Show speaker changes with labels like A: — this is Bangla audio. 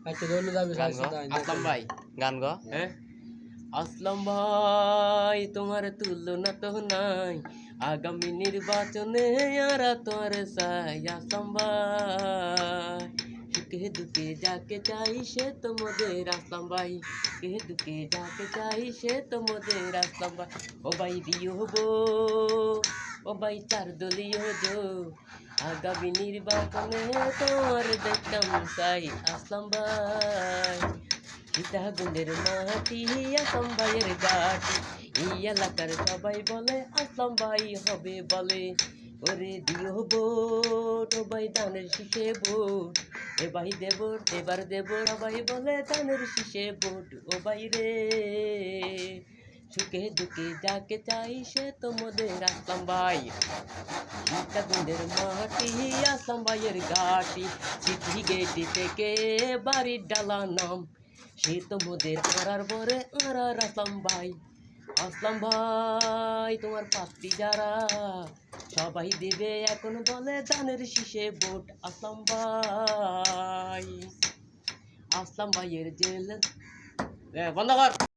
A: আচ্ছা ধরলে যাবে
B: গান গো আসলাম ভাই গান গো হ্যাঁ আসলাম ভাই তোমার তুলনা তো নাই আগামী নির্বাচনে আর তোর চাই আসলাম ভাই সুখে দুঃখে যাকে চাই সে তোমাদের আসলাম ভাই সুখে দুঃখে যাকে চাই সে তোমাদের আসলাম ভাই ও ভাই দিও হবো ও ভাই চার দলীয় জোট আগামী নির্বাচনে তোমার দেখতাম চাই আসলাম ভাই সীতাকুণ্ডের মাটি আসলাম ভাইয়ের গাটি এই এলাকার সবাই বলে আসলাম ভাই হবে বলে ওরে দিও ভোট ও ভাই ধানের শীষে ভোট এ ভাই দেব এবার দেব সবাই বলে ধানের শীষে ভোট ও ভাই রে সুখে দুঃখে যাকে চাই সে তোমাদের আসলাম ভাই সীতাকুণ্ডের মাটি আসলাম ভাইয়ের গাটি চিঠি গেটি থেকে বাড়ির ডালা নাম সে তোমাদের আড়ার পরে আড়ার আসলাম ভাই তোমার পাত্রী যারা সবাই দেবে এখন বলে ধানের শীষে ভোট আসলাম ভাইয়ের জেল বন্ধ কর।